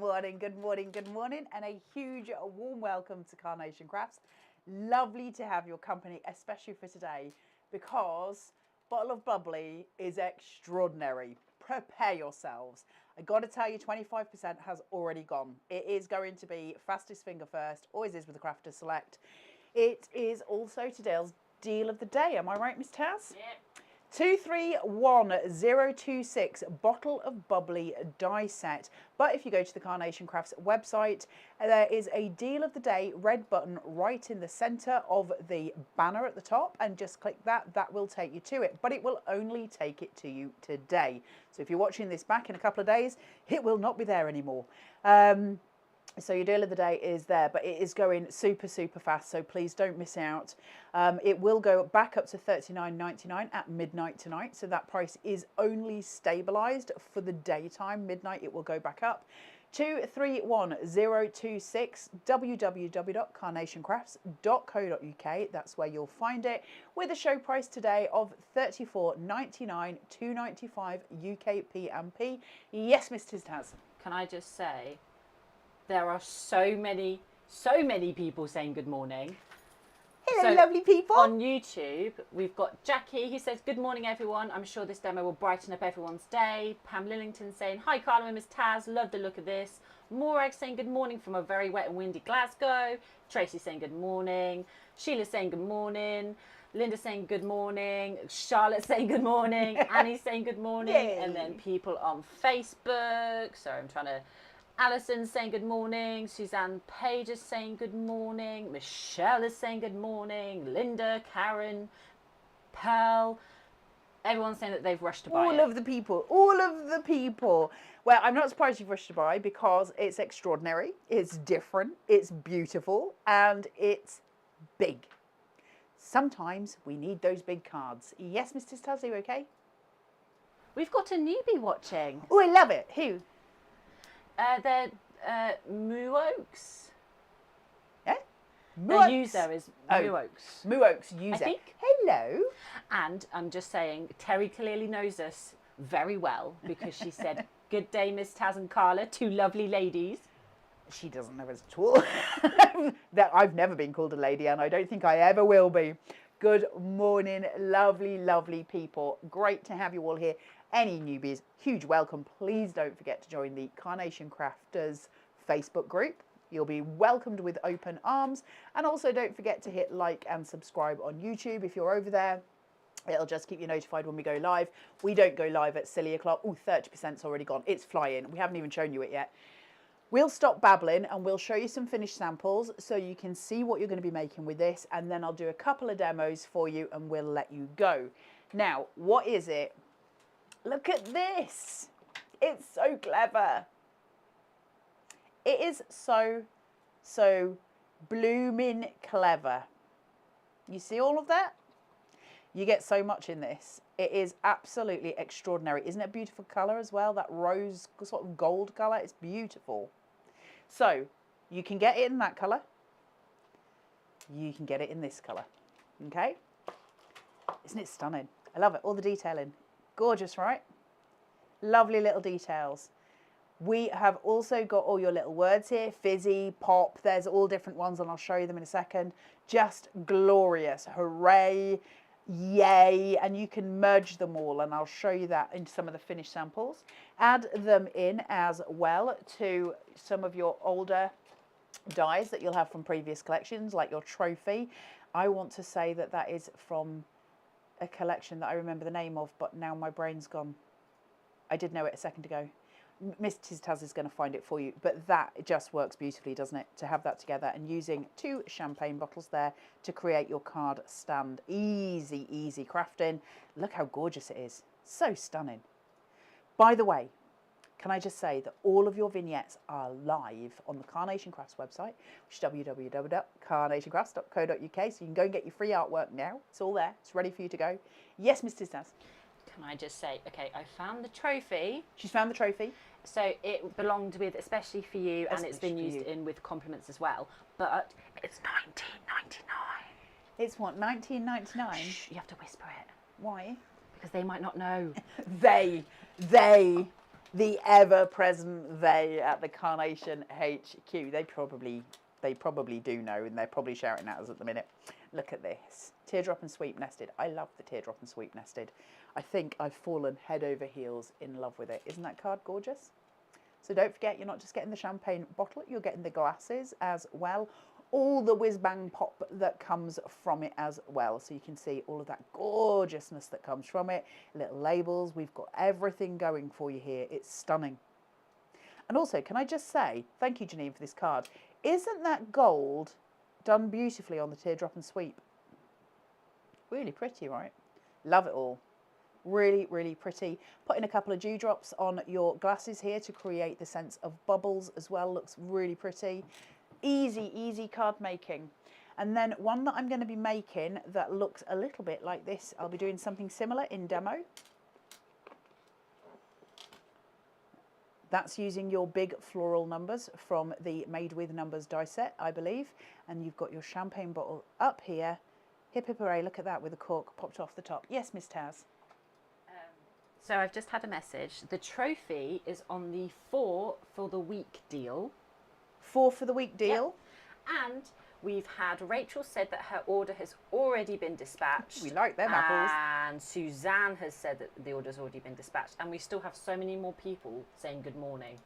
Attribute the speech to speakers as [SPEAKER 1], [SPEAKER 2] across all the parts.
[SPEAKER 1] morning, good morning, good morning, and a huge warm welcome to Carnation Crafts. Lovely to have your company, especially for today, because bottle of bubbly is extraordinary. Prepare yourselves. I got to tell you, 25% has already gone. It is going to be fastest finger first, always is with the Crafter Select. It is also today's deal of the day. Am I right, Miss Taz?
[SPEAKER 2] Yeah.
[SPEAKER 1] 231026 bottle of bubbly die set. But if you go to the Carnation Crafts website, there is a deal of the day red button right in the center of the banner at the top, and just click that. That will take you to it, but it will only take it to you today. So if you're watching this back in a couple of days, it will not be there anymore. So your deal of the day is there, but it is going super, super fast, so please don't miss out. It will go back up to $39.99 at midnight tonight, so that price is only stabilised for the daytime. Midnight, it will go back up. 231026 www.carnationcrafts.co.uk. That's where you'll find it, with a show price today of $34.99, $2.95 UK P&P. Yes, Mr. Taz.
[SPEAKER 2] Can I just say, there are so many people saying good morning.
[SPEAKER 1] Hello, lovely people.
[SPEAKER 2] On YouTube, we've got Jackie, who says, good morning, everyone. I'm sure this demo will brighten up everyone's day. Pam Lillington saying, hi, Carla and Miss Taz. Love the look of this. Morag saying good morning from a very wet and windy Glasgow. Tracy saying good morning. Sheila saying good morning. Linda saying good morning. Charlotte saying good morning. Annie saying good morning.
[SPEAKER 1] Yay.
[SPEAKER 2] And then people on Facebook. Sorry, I'm trying to... Alison saying good morning. Suzanne Page is saying good morning. Michelle is saying good morning. Linda, Karen, Pearl. Everyone's saying that they've rushed to buy it.
[SPEAKER 1] All of the people. All of the people. Well, I'm not surprised you've rushed to buy, because it's extraordinary. It's different. It's beautiful. And it's big. Sometimes we need those big cards. Yes, Mr. Taz, are you okay?
[SPEAKER 2] We've got a newbie watching.
[SPEAKER 1] Oh, I love it. Who?
[SPEAKER 2] They're Moo Oaks.
[SPEAKER 1] Yeah?
[SPEAKER 2] The user is Moo Oaks.
[SPEAKER 1] Moo Oaks user.
[SPEAKER 2] I think.
[SPEAKER 1] Hello.
[SPEAKER 2] And I'm just saying, Terry clearly knows us very well, because she said, good day, Miss Taz and Carla, two lovely ladies.
[SPEAKER 1] She doesn't know us at all. That I've never been called a lady, and I don't think I ever will be. Good morning, lovely, lovely people. Great to have you all here. Any newbies, huge welcome. Please don't forget to join the Carnation Crafters Facebook group. You'll be welcomed with open arms. And also don't forget to hit like and subscribe on YouTube if you're over there. It'll just keep you notified when we go live. We don't go live at silly o'clock. Oh, 30%'s already gone. It's flying. We haven't even shown you it yet. We'll stop babbling and we'll show you some finished samples so you can see what you're going to be making with this. And then I'll do a couple of demos for you and we'll let you go. Now, what is it? Look at this. It's so clever. It is so blooming clever. You see all of that? You get so much in this. It is absolutely extraordinary. Isn't it a beautiful colour as well? That rose sort of gold colour. It's beautiful. So you can get it in that colour. You can get it in this colour. Okay? Isn't it stunning? I love it. All the detailing. Gorgeous, right? Lovely little details. We have also got all your little words here. Fizzy, pop, there's all different ones, and I'll show you them in a second. Just glorious. Hooray, yay. And you can merge them all, and I'll show you that in some of the finished samples. Add them in as well to some of your older dies that you'll have from previous collections, like your trophy. I want to say that that is from a collection that I remember the name of, but now my brain's gone. I did know it a second ago. Mrs. Taz is going to find it for you, but that just works beautifully, doesn't it? To have that together and using 2 champagne bottles there to create your card stand. Easy, easy crafting. Look how gorgeous it is. So stunning. By the way, can I just say that all of your vignettes are live on the Carnation Crafts website, which is www.carnationcrafts.co.uk. So you can go and get your free artwork now. It's all there. It's ready for you to go. Yes, Mrs. Taz.
[SPEAKER 2] Can I just say, okay, I found the trophy.
[SPEAKER 1] She's found the trophy.
[SPEAKER 2] So it belonged with, especially for you, and it's been used in with compliments as well. But it's $19.99.
[SPEAKER 1] It's what, $19.99?
[SPEAKER 2] Shh, you have to whisper it.
[SPEAKER 1] Why?
[SPEAKER 2] Because they might not know.
[SPEAKER 1] They. the ever-present they at the Carnation HQ. They probably do know, and they're probably shouting at us at the minute. Look at this. Teardrop and Sweep Nested. I love the Teardrop and Sweep Nested. I think I've fallen head over heels in love with it. Isn't that card gorgeous? So don't forget, you're not just getting the champagne bottle, you're getting the glasses as well. All the whiz-bang pop that comes from it as well. So you can see all of that gorgeousness that comes from it. Little labels. We've got everything going for you here. It's stunning. And also, can I just say, thank you, Janine, for this card. Isn't that gold done beautifully on the Teardrop and Sweep? Really pretty, right? Love it all. Really, really pretty. Put in a couple of dewdrops on your glasses here to create the sense of bubbles as well. Looks really pretty. Easy, easy card making. And then one that I'm going to be making that looks a little bit like this. I'll be doing something similar in demo. That's using your big floral numbers from the Made With Numbers die set, I believe. And you've got your champagne bottle up here. Hip hip hooray, look at that with the cork popped off the top. Yes, Miss Taz.
[SPEAKER 2] So I've just had a message. The trophy is on the 4 for the week deal.
[SPEAKER 1] 4 for the week deal.
[SPEAKER 2] Yep. And we've had Rachel said that her order has already been dispatched.
[SPEAKER 1] We like them apples.
[SPEAKER 2] And Suzanne has said that the order's already been dispatched. And we still have so many more people saying good morning.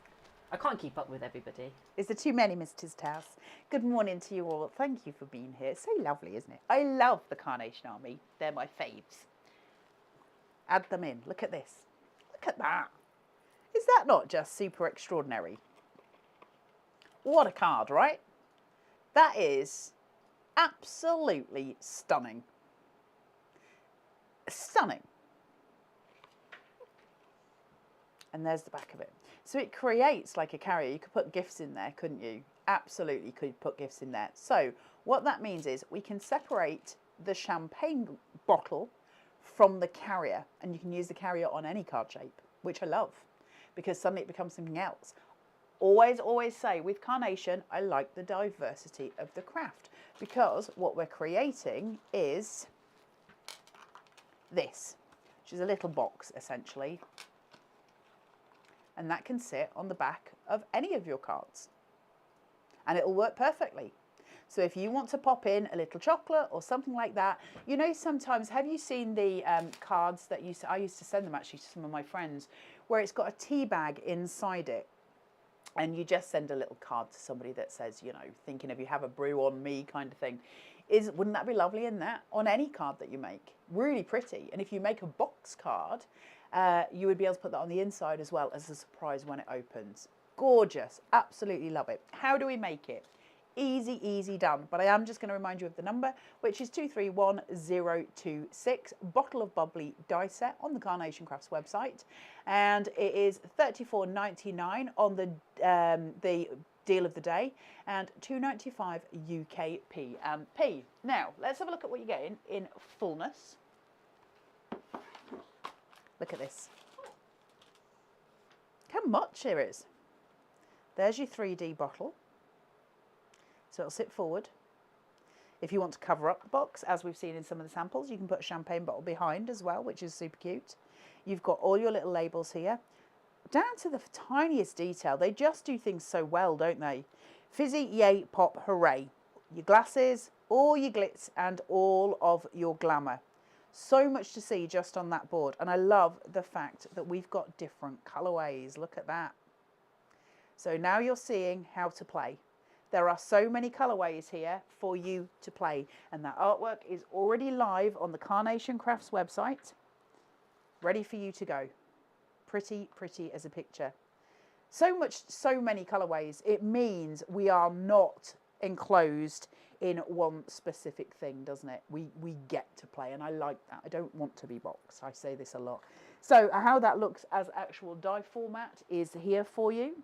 [SPEAKER 2] I can't keep up with everybody.
[SPEAKER 1] Is there too many, Mrs. Taz? Good morning to you all. Thank you for being here. So lovely, isn't it? I love the Carnation Army. They're my faves. Add them in. Look at this. Look at that. Is that not just super extraordinary? What a card, right? That is absolutely stunning. Stunning. And there's the back of it. So it creates like a carrier. You could put gifts in there, couldn't you? Absolutely could put gifts in there. So what that means is we can separate the champagne bottle from the carrier, and you can use the carrier on any card shape, which I love, because suddenly it becomes something else. Always say with Carnation, I like the diversity of the craft, because what we're creating is this, which is a little box essentially, and that can sit on the back of any of your cards, and it'll work perfectly. So if you want to pop in a little chocolate or something like that, you know, sometimes, have you seen the cards that I used to send them actually to some of my friends, where it's got a tea bag inside it, and you just send a little card to somebody that says, you know, thinking of you, have a brew on me kind of thing. Wouldn't that be lovely in that? On any card that you make. Really pretty. And if you make a box card, you would be able to put that on the inside as well as a surprise when it opens. Gorgeous. Absolutely love it. How do we make it? Easy, easy done. But I am just going to remind you of the number, which is 231026. Bottle of Bubbly die set on the Carnation Crafts website, and it is $34.99 on the deal of the day, and $2.95 UK P&P. Now let's have a look at what you're getting in fullness. Look at this. How much there is. There's your 3D bottle. So it'll sit forward. If you want to cover up the box, as we've seen in some of the samples, you can put a champagne bottle behind as well, which is super cute. You've got all your little labels here, down to the tiniest detail. They just do things so well, don't they? Fizzy, yay, pop, hooray. Your glasses, all your glitz, and all of your glamour. So much to see just on that board. And I love the fact that we've got different colorways. Look at that. So now you're seeing how to play. There are so many colorways here for you to play, and that artwork is already live on the Carnation Crafts website, ready for you to go. Pretty, pretty as a picture. So many colorways. It means we are not enclosed in one specific thing, doesn't it? We get to play, and I like that. I don't want to be boxed. I say this a lot. So how that looks as actual die format is here for you.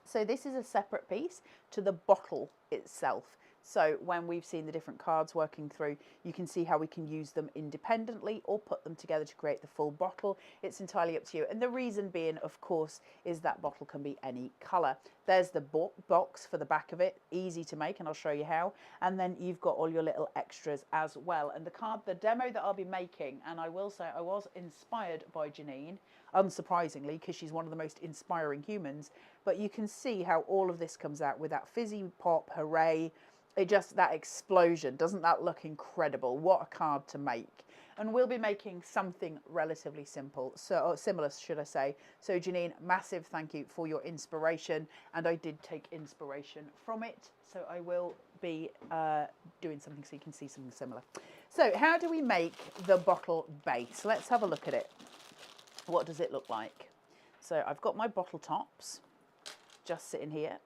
[SPEAKER 1] So this is a separate piece to the bottle itself. So when we've seen the different cards working through, you can see how we can use them independently or put them together to create the full bottle. It's entirely up to you. And the reason being, of course, is that bottle can be any colour. There's the box for the back of it, easy to make, and I'll show you how. And then you've got all your little extras as well. And the demo that I'll be making, and I will say I was inspired by Janine, unsurprisingly, because she's one of the most inspiring humans. But you can see how all of this comes out with that fizzy pop, hooray. It just, that explosion, doesn't that look incredible? What a card to make. And we'll be making something relatively simple, or similar, should I say. So Janine, massive thank you for your inspiration. And I did take inspiration from it. So I will be doing something so you can see something similar. So how do we make the bottle base? Let's have a look at it. What does it look like? So I've got my bottle tops just sitting here.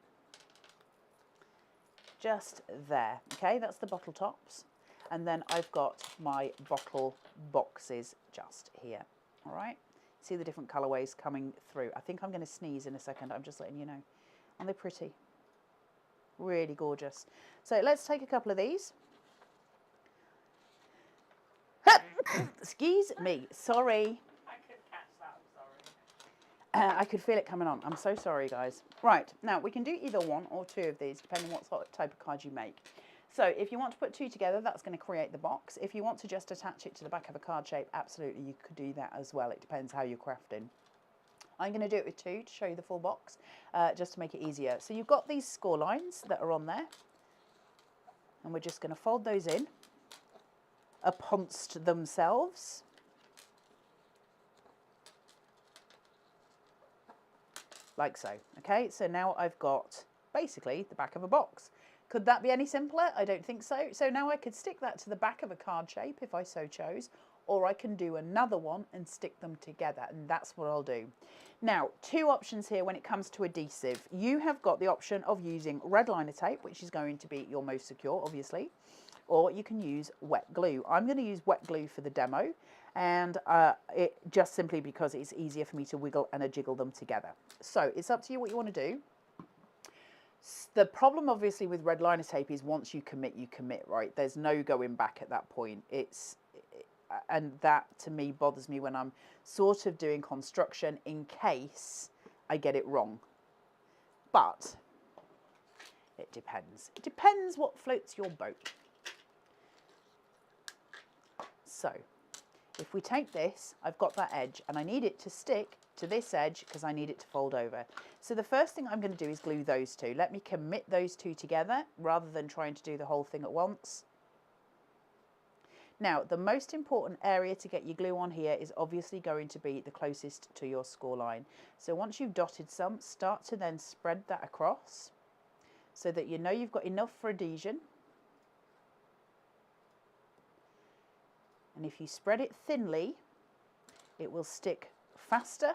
[SPEAKER 1] Just there, okay, that's the bottle tops, and then I've got my bottle boxes just here. All right, see the different colorways coming through. I think I'm going to sneeze in a second. I'm just letting you know. Aren't they pretty? Really gorgeous. So let's take a couple of these. Excuse me, sorry. I could feel it coming on. I'm so sorry, guys. Right, now we can do either one or two of these, depending what sort of type of card you make. So if you want to put two together, that's going to create the box. If you want to just attach it to the back of a card shape, absolutely, you could do that as well. It depends how you're crafting. I'm going to do it with two to show you the full box, just to make it easier. So you've got these score lines that are on there, and we're just going to fold those in amongst themselves. Like so, okay? So now I've got basically the back of a box. Could that be any simpler? I don't think so. So now I could stick that to the back of a card shape if I so chose, or I can do another one and stick them together, and that's what I'll do. Now, two options here when it comes to adhesive. You have got the option of using red liner tape, which is going to be your most secure, obviously, or you can use wet glue. I'm going to use wet glue for the demo, and it just simply because it's easier for me to wiggle and jiggle them together. So it's up to you what you want to do. The problem obviously with red liner tape is once you commit, right? There's no going back at that point. And that to me bothers me when I'm sort of doing construction in case I get it wrong. But it depends. It depends what floats your boat. So if we take this, I've got that edge and I need it to stick to this edge because I need it to fold over. So the first thing I'm going to do is glue those two. Let me commit those two together rather than trying to do the whole thing at once. Now, the most important area to get your glue on here is obviously going to be the closest to your score line. So once you've dotted some, start to then spread that across so that you know you've got enough for adhesion. And if you spread it thinly, it will stick faster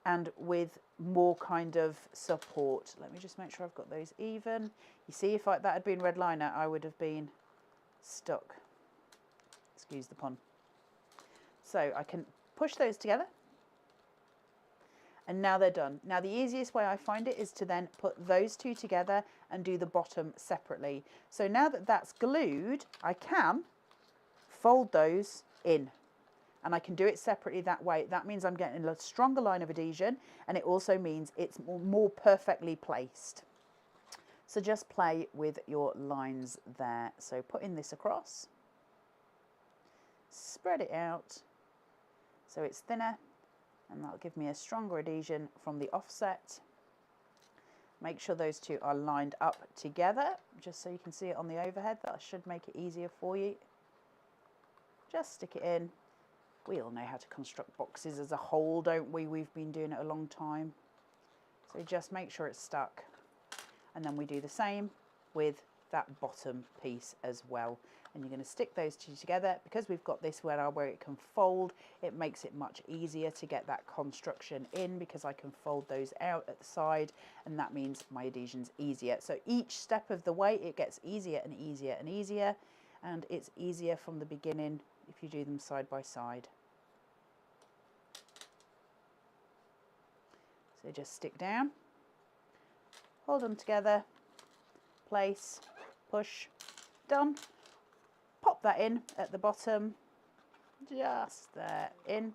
[SPEAKER 1] and with more kind of support. Let me just make sure I've got those even. You see, if that had been red liner, I would have been stuck. Excuse the pun. So I can push those together. And now they're done. Now the easiest way I find it is to then put those two together and do the bottom separately. So now that that's glued, I can fold those in and I can do it separately that way. That means I'm getting a stronger line of adhesion and it also means it's more perfectly placed. So just play with your lines there. So putting this across, spread it out so it's thinner and that'll give me a stronger adhesion from the offset. Make sure those two are lined up together just so you can see it on the overhead. That should make it easier for you. Just stick it in. We all know how to construct boxes as a whole, don't we? We've been doing it a long time. So just make sure it's stuck. And then we do the same with that bottom piece as well. And you're going to stick those two together. Because we've got this where it can fold, it makes it much easier to get that construction in because I can fold those out at the side and that means my adhesion's easier. So each step of the way it gets easier and easier and easier, and it's easier from the beginning if you do them side by side. So just stick down, hold them together, place, push, done. Pop that in at the bottom, just there, in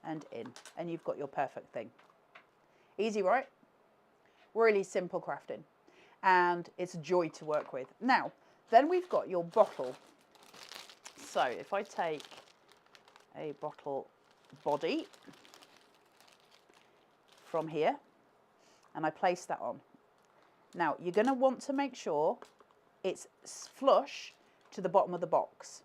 [SPEAKER 1] and in, and you've got your perfect thing. Easy, right? Really simple crafting, and it's a joy to work with. Now, then we've got your bottle. So if I take a bottle body from here and I place that on. Now, you're going to want to make sure it's flush to the bottom of the box.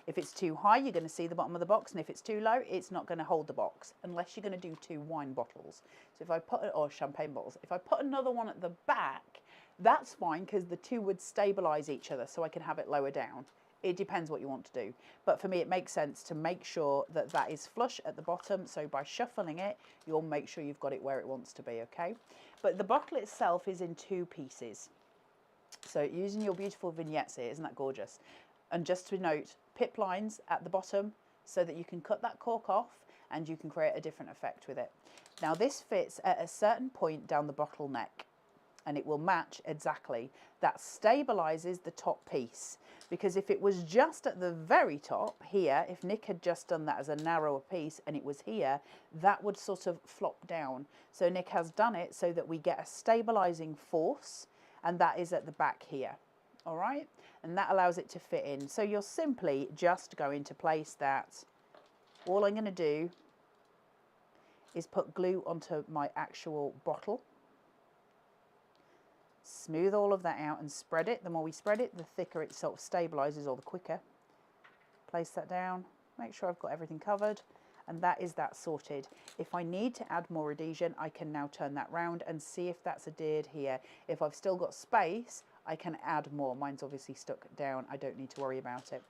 [SPEAKER 1] If it's too high, you're going to see the bottom of the box, and if it's too low, it's not going to hold the box, unless you're going to do 2 wine bottles. So if I put, or champagne bottles, if I put another one at the back, that's fine, because the 2 would stabilize each other, so I can have it lower down. It depends what you want to do. But for me, it makes sense to make sure that that is flush at the bottom. So by shuffling it, you'll make sure you've got it where it wants to be, okay? But the bottle itself is in 2 pieces. So using your beautiful vignettes here, isn't that gorgeous? And just to note, pip lines at the bottom so that you can cut that cork off and you can create a different effect with it. Now this fits at a certain point down the bottle neck, and it will match exactly. That stabilizes the top piece, because if it was just at the very top here, if Nick had just done that as a narrower piece and it was here, that would sort of flop down. So Nick has done it so that we get a stabilizing force, and that is at the back here. All right, and that allows it to fit in. So you're simply just going to place that. All I'm going to do is put glue onto my actual bottle. Smooth all of that out and spread it. The more we spread it, the thicker it sort of stabilizes, or the quicker. Place that down, make sure I've got everything covered, and that is that sorted. If I need to add more adhesion, I can now turn that round and see if that's adhered here. If I've still got space, I can add more. Mine's obviously stuck down, I don't need to worry about it.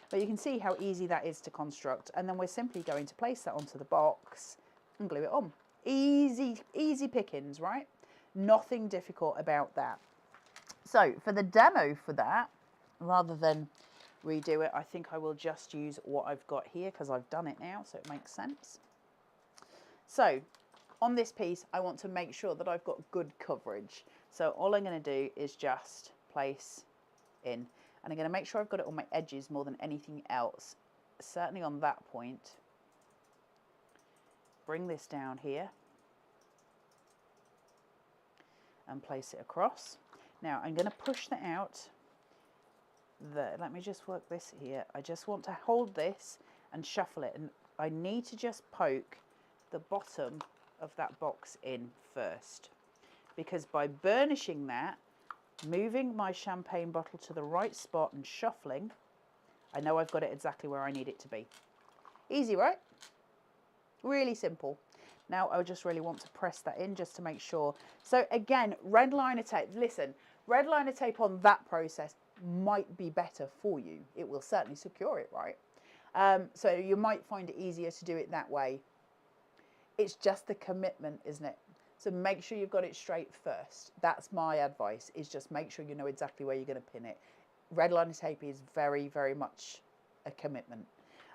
[SPEAKER 1] But you can see how easy that is to construct, and then we're simply going to place that onto the box and glue it on. Easy, easy pickings, right? Nothing difficult about that. So for the demo for that, rather than redo it, I think I will just use what I've got here, because I've done it now, so it makes sense. So on this piece, I want to make sure that I've got good coverage. So all I'm going to do is just place in, and I'm going to make sure I've got it on my edges more than anything else. Certainly on that point. Bring this down here and place it across. Now I'm going to push that out there. Let me just work this here. I just want to hold this and shuffle it, and I need to just poke the bottom of that box in first, because by burnishing that, moving my champagne bottle to the right spot and shuffling, I know I've got it exactly where I need it to be. Easy, right? Really simple. Now I just really want to press that in just to make sure. So again, red liner tape. Listen, red liner tape on that process might be better for you. It will certainly secure it, right? So you might find it easier to do it that way. It's just the commitment, isn't it? So make sure you've got it straight first. That's my advice, is just make sure you know exactly where you're going to pin it. Red liner tape is very, very much a commitment.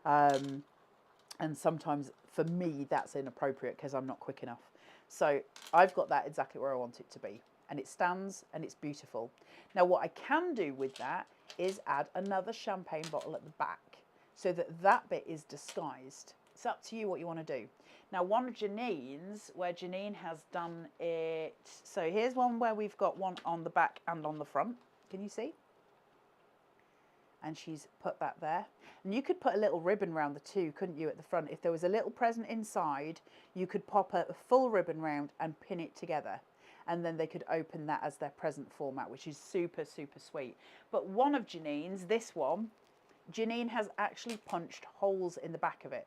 [SPEAKER 1] And sometimes for me, that's inappropriate because I'm not quick enough. So I've got that exactly where I want it to be. And it stands and it's beautiful. Now what I can do with that is add another champagne bottle at the back so that that bit is disguised. It's up to you what you want to do. Now one of Janine's, where Janine has done it, so here's one where we've got one on the back and on the front. Can you see? And she's put that there. And you could put a little ribbon round the 2, couldn't you, at the front? If there was a little present inside, you could pop a full ribbon round and pin it together. And then they could open that as their present format, which is super, super sweet. But one of Janine's, this one, Janine has actually punched holes in the back of it.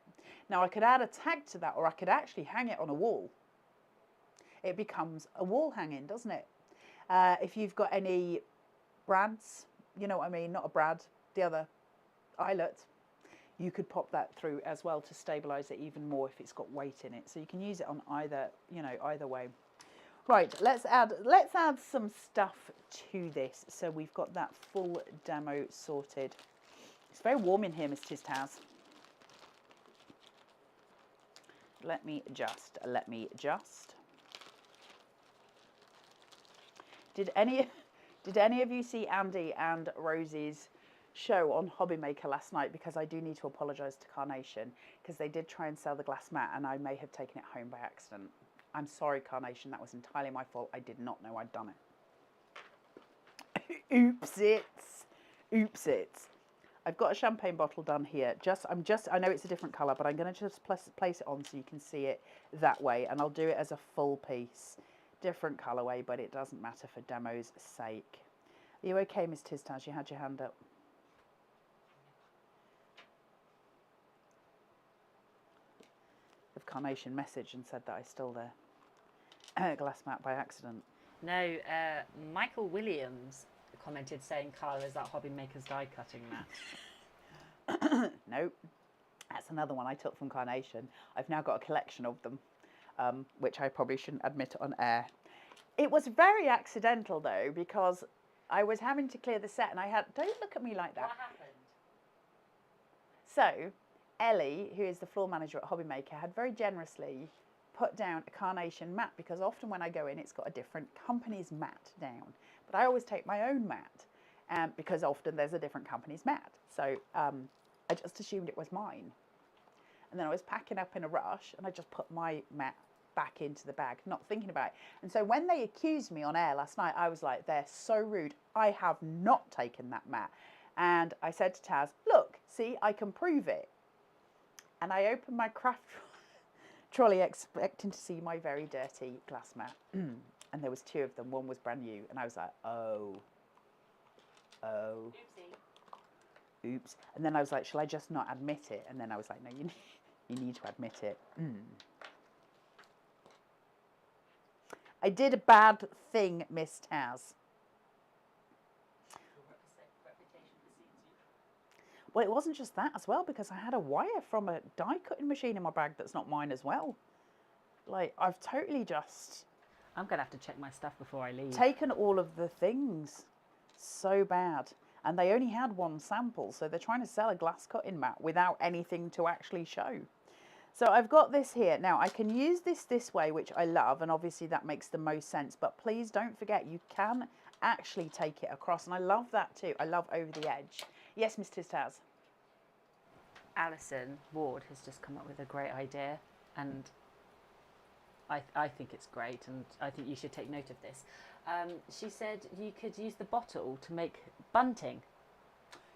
[SPEAKER 1] Now I could add a tag to that, or I could actually hang it on a wall. It becomes a wall hanging, doesn't it? If you've got any brads, you know what I mean, not a brad, the other eyelet, you could pop that through as well to stabilize it even more if it's got weight in it. So you can use it on either, you know, either way. Right, let's add some stuff to this. So we've got that full demo sorted. It's very warm in here, Mrs. Taz. Let me adjust. Did Did any of you see Andy and Rosie's show on Hobby Maker last night? Because I do need to apologise to Carnation, because they did try and sell the glass mat and I may have taken it home by accident. I'm sorry, Carnation, that was entirely my fault. I did not know I'd done it. Oops it's. Oops it's. I've got a champagne bottle done here. I know it's a different colour, but I'm going to just place it on so you can see it that way. And I'll do it as a full piece. Different colourway, but it doesn't matter for demo's sake. Are you okay, Miss Tiztaz? You had your hand up. If Carnation messaged and said that I stole their glass mat by accident.
[SPEAKER 2] No, Michael Williams commented saying, Carla, is that Hobby Maker's die cutting mat?
[SPEAKER 1] Nope. That's another one I took from Carnation. I've now got a collection of them, which I probably shouldn't admit on air. It was very accidental though, because I was having to clear the set and I had, don't look at me like that.
[SPEAKER 2] What happened?
[SPEAKER 1] So Ellie, who is the floor manager at Hobby Maker, had very generously put down a Carnation mat, because often when I go in, it's got a different company's mat down. But I always take my own mat, because often there's a different company's mat. So I just assumed it was mine. And then I was packing up in a rush and I just put my mat back into the bag, not thinking about it. And so when they accused me on air last night, I was like, they're so rude. I have not taken that mat. And I said to Taz, look, see, I can prove it. And I opened my craft trolley expecting to see my very dirty glass mat. And there was two of them. One was brand new. And I was like, oh.
[SPEAKER 2] Oopsie.
[SPEAKER 1] Oops. And then I was like, shall I just not admit it? And then I was like, no, you need to admit it. I did a bad thing, Miss Taz. Well, it wasn't just that as well, because I had a wire from a die cutting machine in my bag that's not mine as well. Like, I've totally just...
[SPEAKER 2] I'm going to have to check my stuff before I leave.
[SPEAKER 1] taken all of the things. So bad. And they only had one sample, so they're trying to sell a glass cutting mat without anything to actually show. So I've got this here. Now, I can use this way, which I love, and obviously that makes the most sense. But please don't forget, you can actually take it across, and I love that too. I love over the edge. Yes, Miss Taz.
[SPEAKER 2] Alison Ward has just come up with a great idea, and I think it's great, and I think you should take note of this. She said you could use the bottle to make bunting.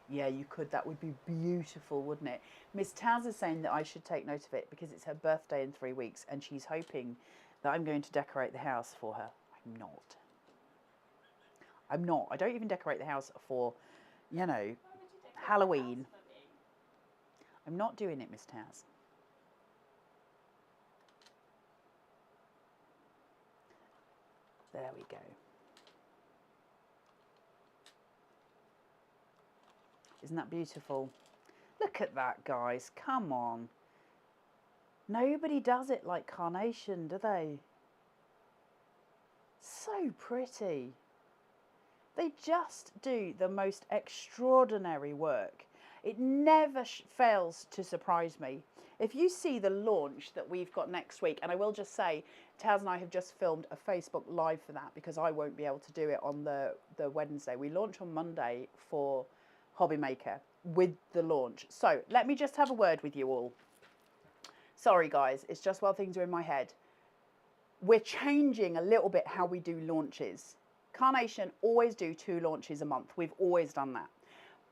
[SPEAKER 1] Yeah, you could. That would be beautiful, wouldn't it? Miss Taz is saying that I should take note of it because it's her birthday in 3 weeks and she's hoping that I'm going to decorate the house for her. I'm not. I'm not. I don't even decorate the house for, you know, Halloween. I'm not doing it, Miss Taz. There we go. Isn't that beautiful? Look at that, guys. Come on. Nobody does it like Carnation, do they? So pretty. They just do the most extraordinary work. It never fails to surprise me. If you see the launch that we've got next week, and I will just say, Taz and I have just filmed a Facebook Live for that because I won't be able to do it on the Wednesday. We launch on Monday for Hobby Maker with the launch. So let me just have a word with you all. Sorry guys, it's just while things are in my head. We're changing a little bit how we do launches. Carnation always do 2 launches a month. We've always done that.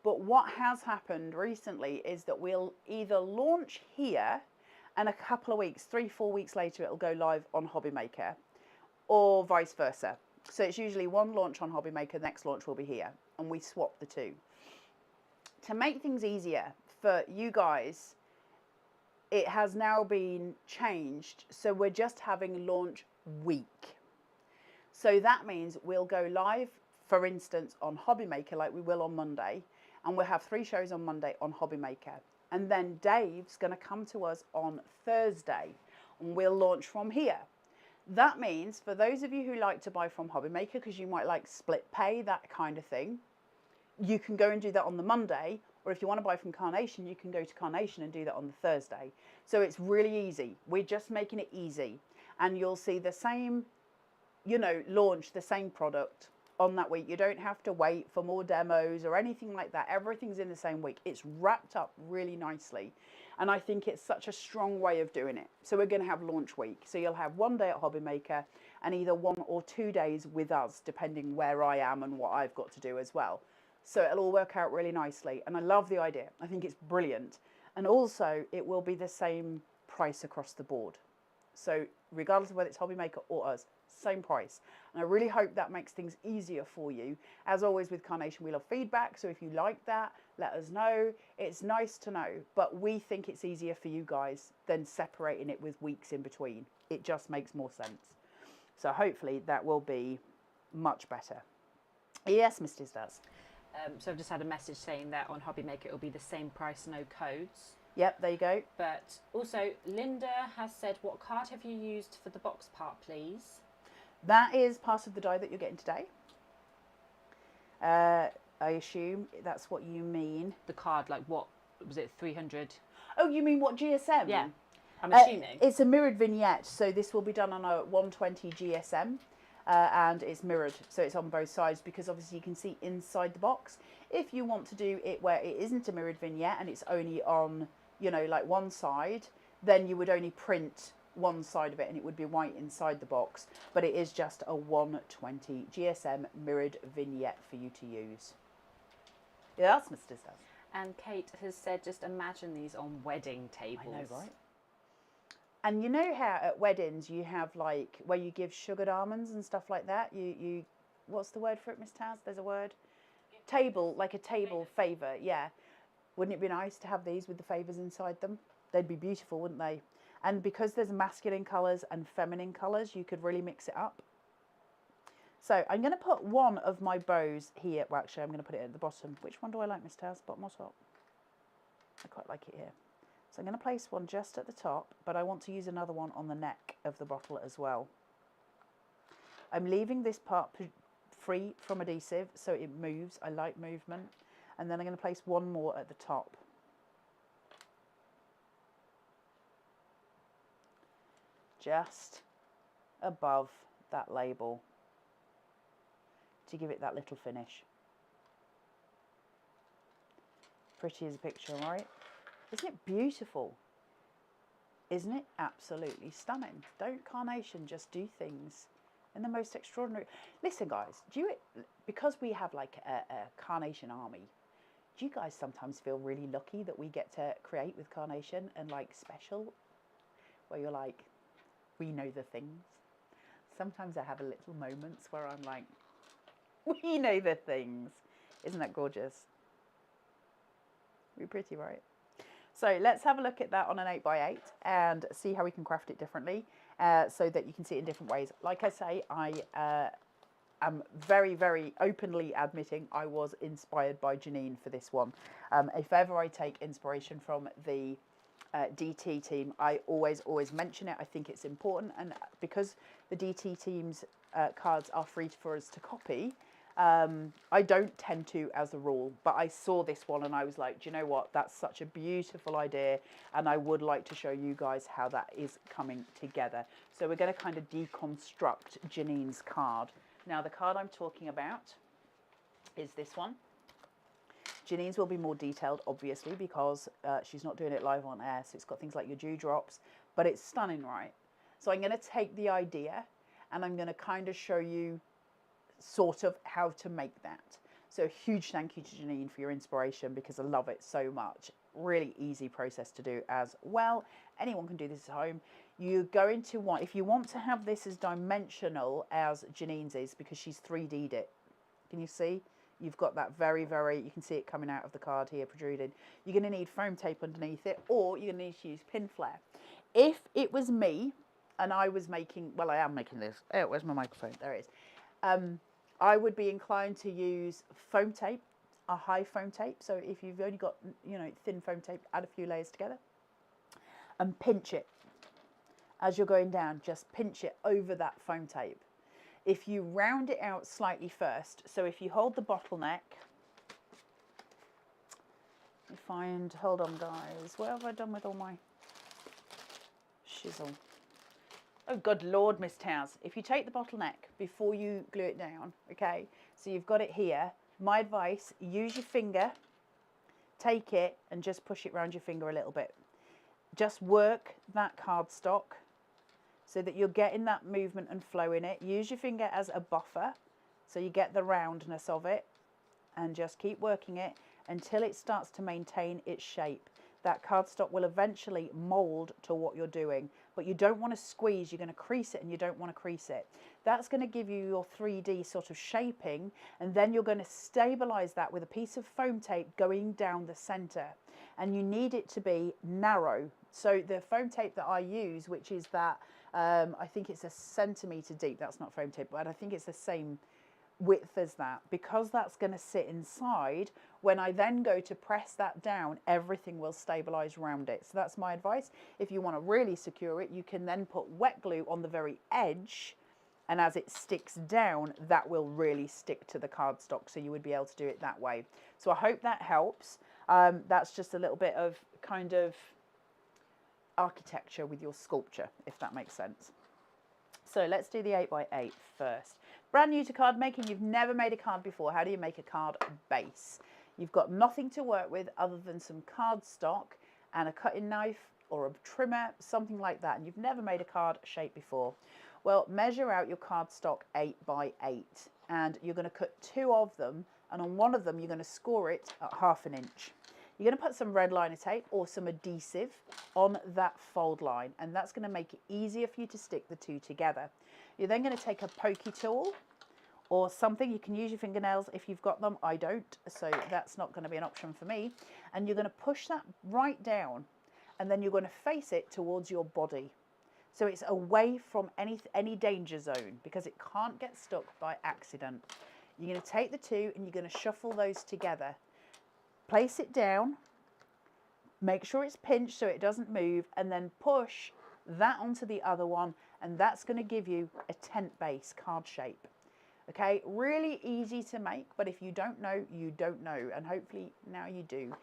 [SPEAKER 1] But what has happened recently is that we'll either launch here and a couple of weeks, 3-4 weeks later, it'll go live on Hobby Maker, or vice versa. So it's usually one launch on Hobby Maker, the next launch will be here, and we swap the 2. To make things easier for you guys, it has now been changed. So we're just having launch week. So that means we'll go live, for instance, on Hobby Maker like we will on Monday. And we'll have 3 shows on Monday on Hobby Maker. And then Dave's going to come to us on Thursday. And we'll launch from here. That means for those of you who like to buy from Hobby Maker, because you might like split pay, that kind of thing, you can go and do that on the Monday, or if you want to buy from Carnation, you can go to Carnation and do that on the Thursday. So it's really easy. We're just making it easy. And you'll see the same, you know, launch, the same product on that week. You don't have to wait for more demos or anything like that. Everything's in the same week. It's wrapped up really nicely. And I think it's such a strong way of doing it. So we're going to have launch week. So you'll have one day at Hobby Maker and either 1 or 2 days with us, depending where I am and what I've got to do as well. So it'll all work out really nicely. And I love the idea. I think it's brilliant. And also it will be the same price across the board. So regardless of whether it's Hobby Maker or us, same price. And I really hope that makes things easier for you. As always with Carnation, we love feedback. So if you like that, let us know. It's nice to know, but we think it's easier for you guys than separating it with weeks in between. It just makes more sense. So hopefully that will be much better. Yes, Mr. Stas.
[SPEAKER 2] So I've just had a message saying that on Hobby Maker it will be the same price, no codes.
[SPEAKER 1] Yep, there you go.
[SPEAKER 2] But also, Linda has said, what card have you used for the box part, please?
[SPEAKER 1] That is part of the die that you're getting today. I assume that's what you mean.
[SPEAKER 2] The card, like what, was it 300?
[SPEAKER 1] Oh, you mean what GSM?
[SPEAKER 2] Yeah, I'm assuming.
[SPEAKER 1] It's a mirrored vignette, so this will be done on a 120 GSM. And it's mirrored, so it's on both sides, because obviously you can see inside the box. If you want to do it where it isn't a mirrored vignette and it's only on, you know, like one side, then you would only print one side of it and it would be white inside the box. But it is just a 120 GSM mirrored vignette for you to use. Yeah, that's Mr. Stuff.
[SPEAKER 2] And Kate has said, just imagine these on wedding tables.
[SPEAKER 1] I know, right? And you know how at weddings you have like where you give sugared almonds and stuff like that? You what's the word for it, Miss Taz? There's a word. Table, like a table favour, yeah. Wouldn't it be nice to have these with the favours inside them? They'd be beautiful, wouldn't they? And because there's masculine colours and feminine colours, you could really mix it up. So I'm going to put one of my bows here. Well, actually, I'm going to put it at the bottom. Which one do I like, Miss Taz? Bottom or top? I quite like it here. So I'm going to place one just at the top, but I want to use another one on the neck of the bottle as well. I'm leaving this part free from adhesive so it moves. I like movement. And then I'm going to place one more at the top. Just above that label to give it that little finish. Pretty as a picture, right? Isn't it beautiful? Isn't it absolutely stunning? Don't Carnation just do things in the most extraordinary... Listen, guys, because we have like a Carnation army, do you guys sometimes feel really lucky that we get to create with Carnation and like special, where you're like, we know the things? Sometimes I have a little moments where I'm like, we know the things. Isn't that gorgeous? We're pretty, right? So let's have a look at that on an 8x8 and see how we can craft it differently so that you can see it in different ways. Like I say, I am very, very openly admitting I was inspired by Janine for this one. If ever I take inspiration from the DT team, I always mention it. I think it's important, and because the DT team's cards are free for us to copy, I don't tend to as a rule, but I saw this one and I was like, do you know what? That's such a beautiful idea, and I would like to show you guys how that is coming together. So we're going to kind of deconstruct Janine's card. Now, the card I'm talking about is this one. Janine's will be more detailed, obviously, because she's not doing it live on air, so it's got things like your dewdrops, but it's stunning, right? So I'm going to take the idea and I'm going to kind of show you sort of how to make that. So a huge thank you to Janine for your inspiration, because I love it so much. Really easy process to do as well. Anyone can do this at home. You're going to want, if you want to have this as dimensional as Janine's is, because she's 3D'd it. Can you see? You've got that very, very, you can see it coming out of the card here, protruding. You're going to need foam tape underneath it, or you're going to need to use pin flare. If it was me and I was making, well, I am making this. Oh, where's my microphone? There it is. I would be inclined to use foam tape, a high foam tape. So if you've only got, you know, thin foam tape, add a few layers together and pinch it as you're going down. Just pinch it over that foam tape. If you round it out slightly first, so if you hold the bottleneck, you find, hold on guys, what have I done with all my shizzle? Oh, good Lord, Miss Taz. If you take the bottleneck before you glue it down, okay, So you've got it here. My advice, use your finger, take it and just push it around your finger a little bit. Just work that cardstock so that you're getting that movement and flow in it. Use your finger as a buffer so you get the roundness of it, and just keep working it until it starts to maintain its shape. That cardstock will eventually mold to what you're doing, but you don't want to squeeze. You're going to crease it and you don't want to crease it. That's going to give you your 3D sort of shaping, and then you're going to stabilize that with a piece of foam tape going down the center, and you need it to be narrow. So the foam tape that I use, which is that I think it's a centimeter deep, that's not foam tape, but I think it's the same width as that, because that's going to sit inside. When I then go to press that down, everything will stabilize around it. So that's my advice. If you want to really secure it, you can then put wet glue on the very edge, and as it sticks down, that will really stick to the cardstock, so you would be able to do it that way. So I hope that helps. That's just a little bit of kind of architecture with your sculpture, if that makes sense. So let's do the 8x8 first. Brand new to card making, you've never made a card before. How do you make a card base? You've got nothing to work with other than some cardstock and a cutting knife or a trimmer, something like that, and you've never made a card shape before. Well, measure out your cardstock 8x8, and you're going to cut 2 of them, and on one of them you're going to score it at 1/2 inch. You're going to put some red liner tape or some adhesive on that fold line, and that's going to make it easier for you to stick the 2 together. You're then going to take a pokey tool or something. You can use your fingernails if you've got them. I don't, so that's not going to be an option for me. And you're going to push that right down, and then you're going to face it towards your body. So it's away from any danger zone, because it can't get stuck by accident. You're going to take the 2 and you're going to shuffle those together. Place it down, make sure it's pinched so it doesn't move, and then push that onto the other one, and that's going to give you a tent base card shape. Okay, really easy to make, but if you don't know, you don't know, and hopefully now you do.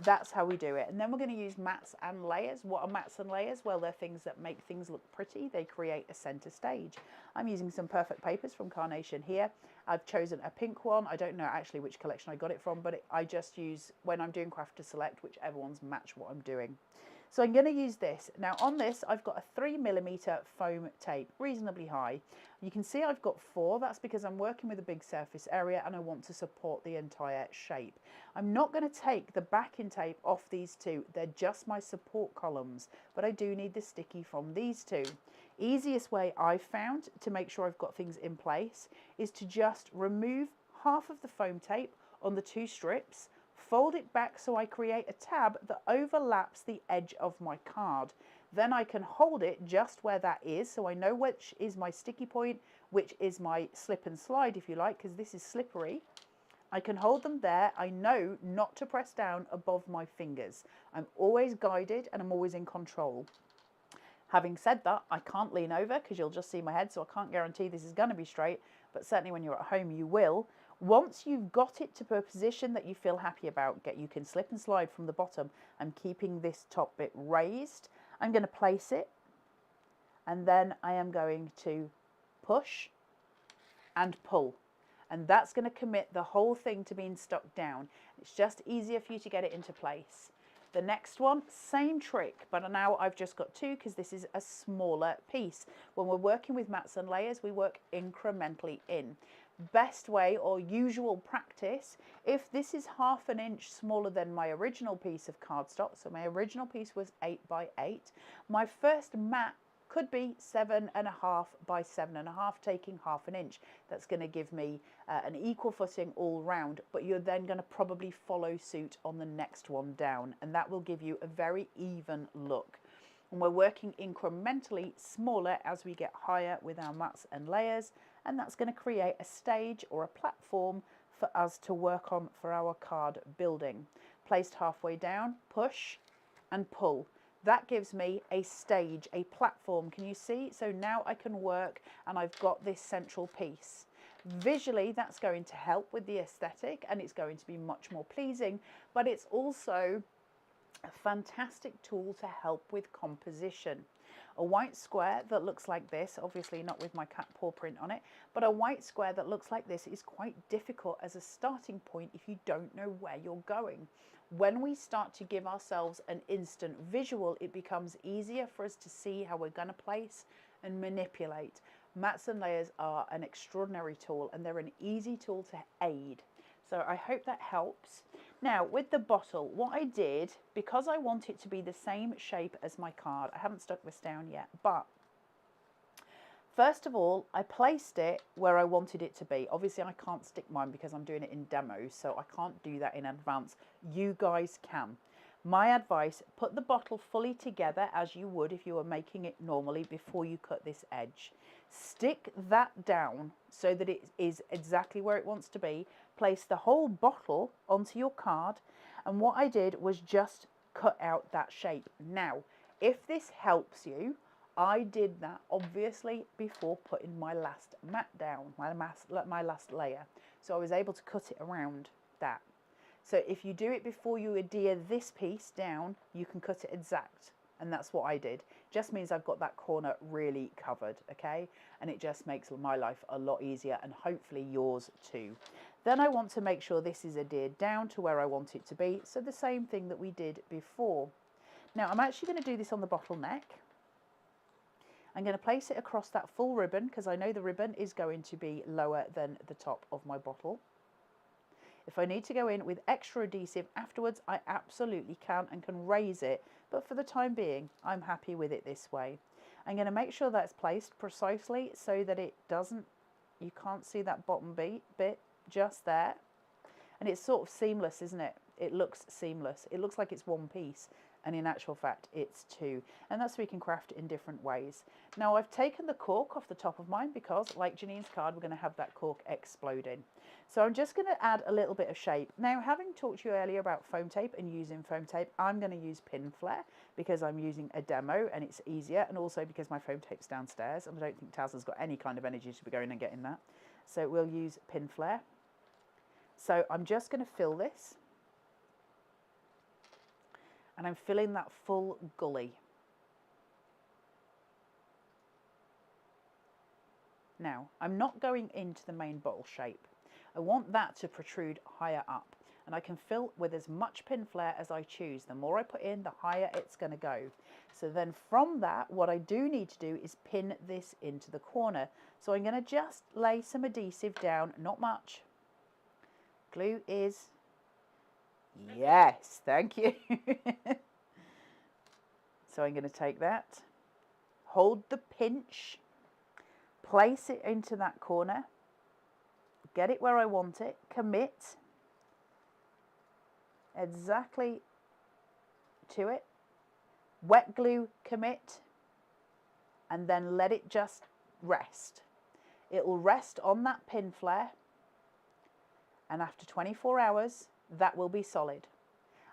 [SPEAKER 1] That's how we do it. And then we're going to use mats and layers. What are mats and layers? Well, they're things that make things look pretty. They create a center stage. I'm using some perfect papers from Carnation here. I've chosen a pink one. I don't know actually which collection I got it from, but I just use, when I'm doing craft to select, whichever ones match what I'm doing. So I'm going to use this. Now on this, I've got a 3mm foam tape, reasonably high. You can see I've got 4. That's because I'm working with a big surface area and I want to support the entire shape. I'm not going to take the backing tape off these 2. They're just my support columns, but I do need the sticky from these 2. Easiest way I've found to make sure I've got things in place is to just remove half of the foam tape on the 2 strips, fold it back so I create a tab that overlaps the edge of my card. Then I can hold it just where that is, so I know which is my sticky point, which is my slip and slide, if you like, because this is slippery. I can hold them there. I know not to press down above my fingers. I'm always guided and I'm always in control. Having said that, I can't lean over because you'll just see my head, so I can't guarantee this is going to be straight, but certainly when you're at home you will. Once you've got it to a position that you feel happy about, you can slip and slide from the bottom. I'm keeping this top bit raised. I'm going to place it, and then I am going to push and pull. And that's going to commit the whole thing to being stuck down. It's just easier for you to get it into place. The next one, same trick, but now I've just got 2 because this is a smaller piece. When we're working with mats and layers, we work incrementally in. Best way or usual practice, if this is 1/2 inch smaller than my original piece of cardstock, so my original piece was 8x8, my first mat could be 7.5 by 7.5, taking 1/2 inch. That's going to give me an equal footing all round, but you're then going to probably follow suit on the next one down, and that will give you a very even look. And we're working incrementally smaller as we get higher with our mats and layers, and that's going to create a stage or a platform for us to work on for our card building. Placed halfway down, push and pull. That gives me a stage, a platform. Can you see? So now I can work and I've got this central piece. Visually, that's going to help with the aesthetic and it's going to be much more pleasing, but it's also a fantastic tool to help with composition. A white square that looks like this, obviously not with my cat paw print on it, but a white square that looks like this is quite difficult as a starting point if you don't know where you're going. When we start to give ourselves an instant visual, it becomes easier for us to see how we're going to place and manipulate. Mats and layers are an extraordinary tool, and they're an easy tool to aid. So I hope that helps. Now with the bottle, what I did, because I want it to be the same shape as my card, I haven't stuck this down yet, but first of all, I placed it where I wanted it to be. Obviously, I can't stick mine because I'm doing it in demo, so I can't do that in advance. You guys can. My advice, put the bottle fully together as you would if you were making it normally before you cut this edge. Stick that down so that it is exactly where it wants to be. Place the whole bottle onto your card, and what I did was just cut out that shape. Now, if this helps you, I did that obviously before putting my last mat down, my last layer. So I was able to cut it around that. So if you do it before you adhere this piece down, you can cut it exact. And that's what I did. Just means I've got that corner really covered, okay? And it just makes my life a lot easier, and hopefully yours too. Then I want to make sure this is adhered down to where I want it to be. So the same thing that we did before. Now I'm actually going to do this on the bottle neck. I'm going to place it across that full ribbon because I know the ribbon is going to be lower than the top of my bottle. If I need to go in with extra adhesive afterwards, I absolutely can and can raise it. But for the time being, I'm happy with it this way. I'm going to make sure that's placed precisely so that it doesn't, you can't see that bottom bit just there. And it's sort of seamless, isn't it? It looks seamless. It looks like it's one piece. And in actual fact, it's two. And that's so we can craft in different ways. Now, I've taken the cork off the top of mine because, like Janine's card, we're going to have that cork exploding. So I'm just going to add a little bit of shape. Now, having talked to you earlier about foam tape and using foam tape, I'm going to use pin flare because I'm using a demo and it's easier, and also because my foam tape's downstairs and I don't think Taz has got any kind of energy to be going and getting that. So we'll use pin flare. So I'm just going to fill this. And I'm filling that full gully. Now, I'm not going into the main bottle shape. I want that to protrude higher up. And I can fill with as much pin flare as I choose. The more I put in, the higher it's going to go. So then from that, what I do need to do is pin this into the corner. So I'm going to just lay some adhesive down, not much. Glue is... Yes, thank you. So I'm going to take that, hold the pinch, place it into that corner, get it where I want it, commit exactly to it, wet glue, commit, and then let it just rest. It will rest on that pin flare, and after 24 hours, that will be solid.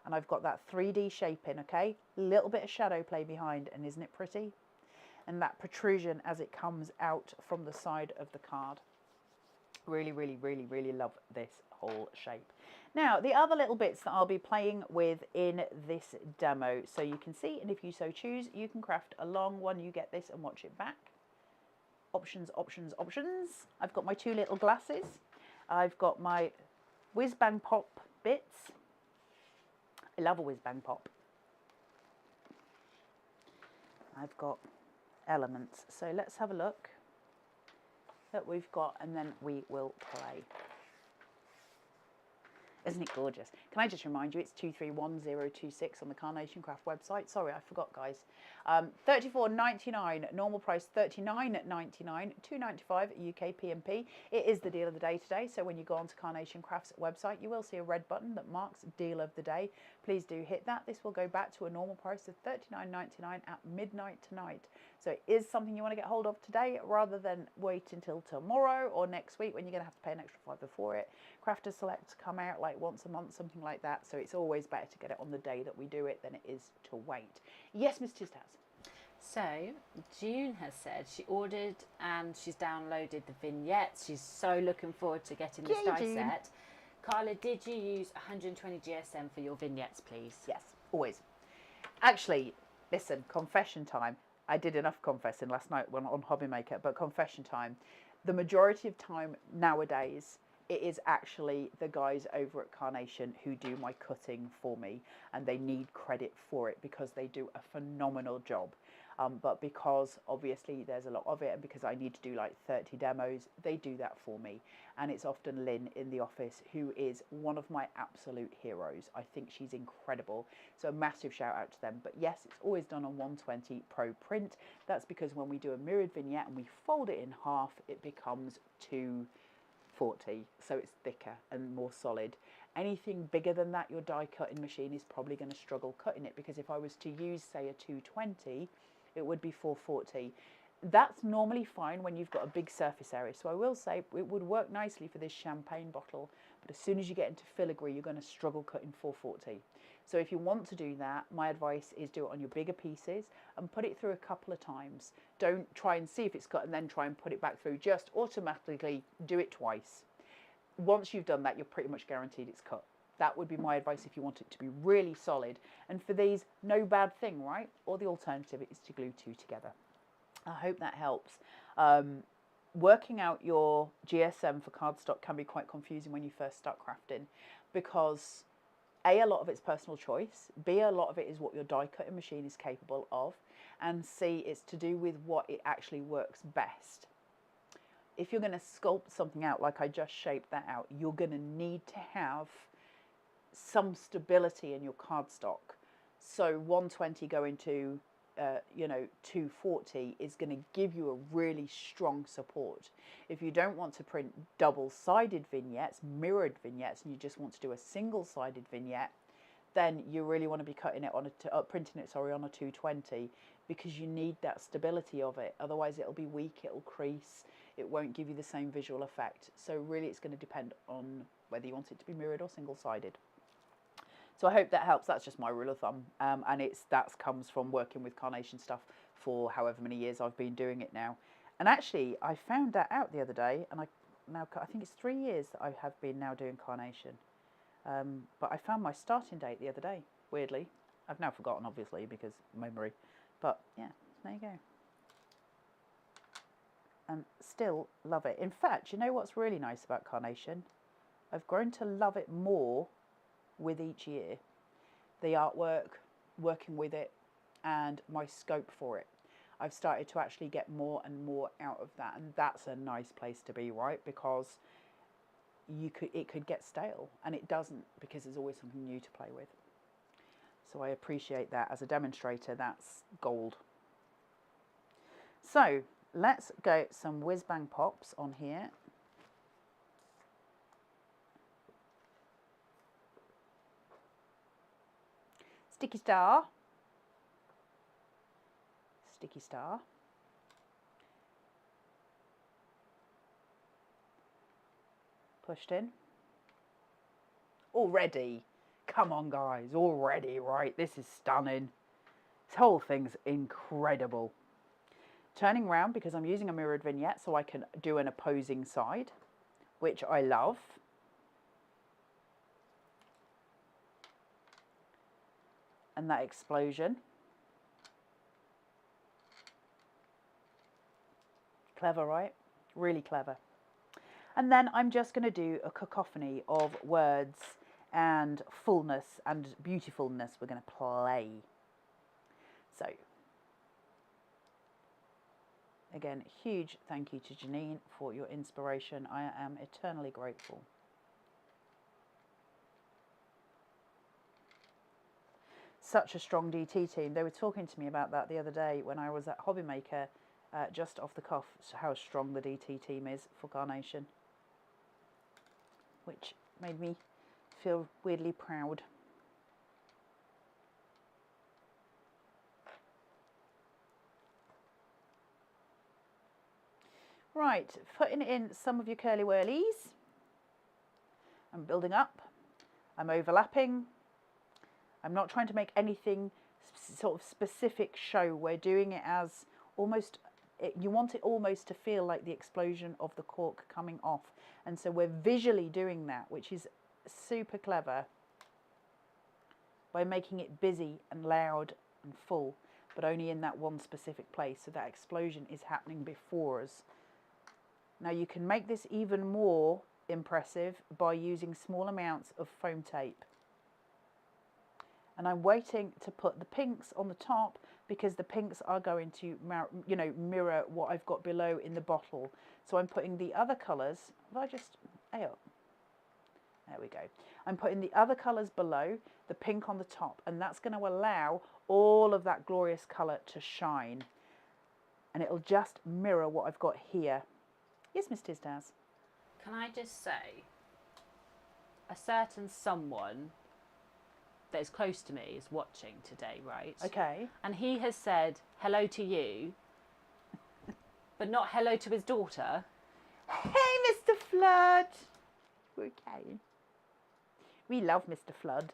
[SPEAKER 1] And I've got that 3D shape in, okay? Little bit of shadow play behind, and isn't it pretty? And that protrusion as it comes out from the side of the card. Really, really, really, really love this whole shape. Now, the other little bits that I'll be playing with in this demo, so you can see, and if you so choose, you can craft a long one. You get this and watch it back. Options, options, options. I've got my two little glasses. I've got my whiz bang pop bits. I love a whiz bang pop. I've got elements. So let's have a look that we've got, and then we will play. Isn't it gorgeous? Can I just remind you, it's 231026 on the Carnation Craft website. Sorry, I forgot, guys. $34.99, normal price $39.99, $2.95 UK PMP. It is the deal of the day today. So when you go onto Carnation Craft's website, you will see a red button that marks deal of the day. Please do hit that. This will go back to a normal price of $39.99 at midnight tonight. So it is something you want to get hold of today rather than wait until tomorrow or next week when you're going to have to pay an extra $5 for it. Crafters Select come out like once a month, something like that. So it's always better to get it on the day that we do it than it is to wait. Yes, Miss Tistaz.
[SPEAKER 2] So June has said she ordered and she's downloaded the vignettes. She's so looking forward to getting this die set. Carla, did you use 120 GSM for your vignettes, please?
[SPEAKER 1] Yes, always. Actually, listen, confession time. I did enough confessing last night when on Hobby Maker, but confession time. The majority of time nowadays, it is actually the guys over at Carnation who do my cutting for me, and they need credit for it because they do a phenomenal job. But because obviously there's a lot of it, and because I need to do like 30 demos, they do that for me. And it's often Lynn in the office, who is one of my absolute heroes. I think she's incredible. So a massive shout out to them. But yes, it's always done on 120 Pro print. That's because when we do a mirrored vignette and we fold it in half, it becomes 240. So it's thicker and more solid. Anything bigger than that, your die cutting machine is probably going to struggle cutting it, because if I was to use, say, a 220, it would be 440. That's normally fine when you've got a big surface area. So I will say it would work nicely for this champagne bottle, but as soon as you get into filigree, you're going to struggle cutting 440. So if you want to do that, my advice is do it on your bigger pieces and put it through a couple of times. Don't try and see if it's cut and then try and put it back through. Just automatically do it twice. Once you've done that, you're pretty much guaranteed it's cut. That would be my advice if you want it to be really solid. And for these, no bad thing, right? Or the alternative is to glue two together. I hope that helps. Working out your GSM for cardstock can be quite confusing when you first start crafting, because A, a lot of it's personal choice, B, a lot of it is what your die cutting machine is capable of, and C, it's to do with what it actually works best. If you're going to sculpt something out like I just shaped that out, you're going to need to have some stability in your cardstock. So 120 going to 240 is going to give you a really strong support. If you don't want to print double-sided vignettes, mirrored vignettes, and you just want to do a single-sided vignette, then you really want to be cutting it on printing it on a 220, because you need that stability of it. Otherwise it'll be weak, it'll crease, it won't give you the same visual effect. So really it's going to depend on whether you want it to be mirrored or single-sided. So I hope that helps. That's just my rule of thumb, and that comes from working with Carnation stuff for however many years I've been doing it now. And actually, I found that out the other day, and I think it's 3 years that I have been now doing Carnation. But I found my starting date the other day. Weirdly, I've now forgotten, obviously, because memory. But yeah, there you go. And still love it. In fact, you know what's really nice about Carnation? I've grown to love it more with each year. The artwork, working with it, and my scope for it. I've started to actually get more and more out of that, and that's a nice place to be, right? Because it could get stale, and it doesn't, because there's always something new to play with. So I appreciate that. As a demonstrator, that's gold. So let's go some whiz bang pops on here. Sticky star, sticky star, pushed in. Already, come on guys, already, right? This is stunning. This whole thing's incredible. Turning around because I'm using a mirrored vignette so I can do an opposing side, which I love. And that explosion. Clever, right? Really clever. And then I'm just going to do a cacophony of words and fullness and beautifulness we're going to play. So, again, huge thank you to Janine for your inspiration. I am eternally grateful. Such a strong DT team. They were talking to me about that the other day when I was at Hobby Maker, just off the cuff, how strong the DT team is for Carnation, which made me feel weirdly proud. Right, putting in some of your curly whirlies. I'm building up. I'm overlapping. I'm not trying to make anything sort of specific show. We're doing it as almost, you want it almost to feel like the explosion of the cork coming off. And so we're visually doing that, which is super clever, by making it busy and loud and full. but only in that one specific place. So that explosion is happening before us. Now you can make this even more impressive by using small amounts of foam tape. And I'm waiting to put the pinks on the top because the pinks are going to, you know, mirror what I've got below in the bottle. So I'm putting the other colours. If I just, there we go. I'm putting the other colours below, the pink on the top, and that's going to allow all of that glorious colour to shine. And it'll just mirror what I've got here. Yes, Miss Tiztaz.
[SPEAKER 2] Can I just say, a certain someone that is close to me is watching today, right?
[SPEAKER 1] Okay.
[SPEAKER 2] And he has said hello to you, but not hello to his daughter.
[SPEAKER 1] Hey, Mr. Flood. Okay. We love Mr. Flood.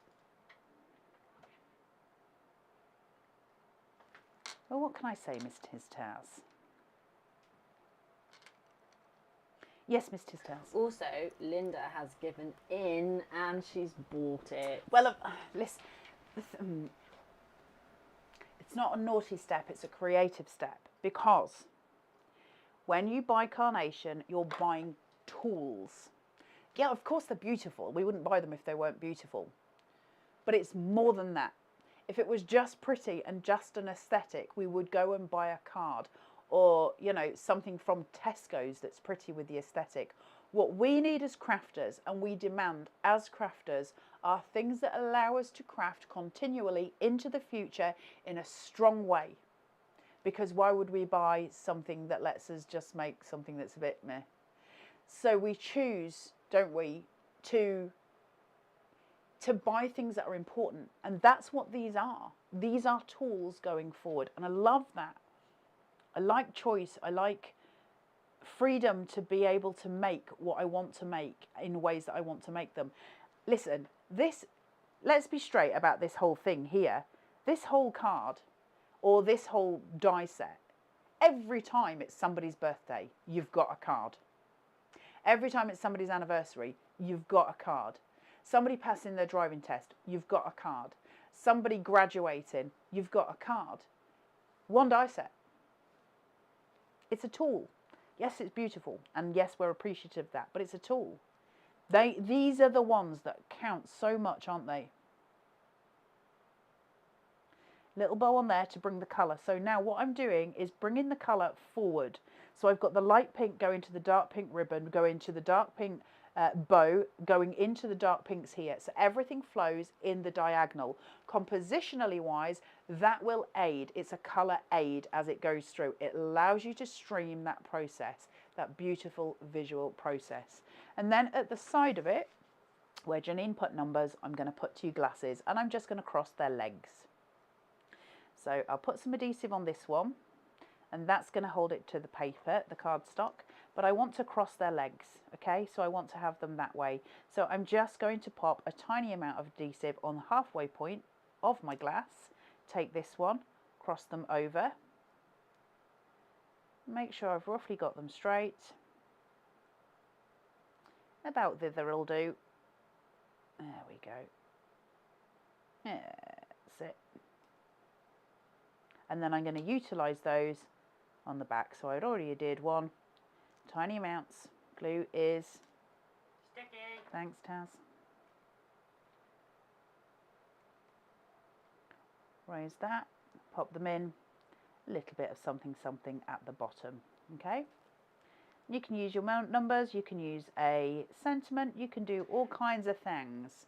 [SPEAKER 1] Well, what can I say, Miss Tiztaz? Yes, Miss Tiztaz.
[SPEAKER 2] Also, Linda has given in and she's bought it.
[SPEAKER 1] Well, listen, it's not a naughty step, it's a creative step, because when you buy Carnation, you're buying tools. Yeah, of course they're beautiful. We wouldn't buy them if they weren't beautiful. But it's more than that. If it was just pretty and just an aesthetic, we would go and buy a card or, you know, something from Tesco's that's pretty with the aesthetic. What we need as crafters, and we demand as crafters, are things that allow us to craft continually into the future in a strong way. Because why would we buy something that lets us just make something that's a bit meh? So we choose, don't we, to buy things that are important. And that's what these are. These are tools going forward. And I love that. I like choice. I like freedom to be able to make what I want to make in ways that I want to make them. Listen, let's be straight about this whole thing here. This whole card or this whole die set, every time it's somebody's birthday, you've got a card. Every time it's somebody's anniversary, you've got a card. Somebody passing their driving test, you've got a card. Somebody graduating, you've got a card. One die set. It's a tool. Yes, it's beautiful, and yes, we're appreciative of that, but it's a tool. These are the ones that count so much, aren't they? Little bow on there to bring the colour. So now what I'm doing is bringing the colour forward. So I've got the light pink going to the dark pink ribbon, going to the dark pink bow, going into the dark pinks here. So everything flows in the diagonal. Compositionally wise, that will aid. It's a colour aid as it goes through. It allows you to stream that process, that beautiful visual process. And then at the side of it, where Janine put numbers, I'm going to put 2 glasses and I'm just going to cross their legs. So I'll put some adhesive on this one, and that's going to hold it to the paper, the cardstock, but I want to cross their legs, okay? So I want to have them that way. So I'm just going to pop a tiny amount of adhesive on the halfway point of my glass, take this one, cross them over, make sure I've roughly got them straight, about thither will do. There we go. That's it. And then I'm going to utilise those on the back. So I already did one. Tiny amounts. Glue is
[SPEAKER 2] Sticky.
[SPEAKER 1] Thanks, Taz. Raise that, pop them in. A little bit of something at the bottom. Okay. You can use your numbers. You can use a sentiment. You can do all kinds of things.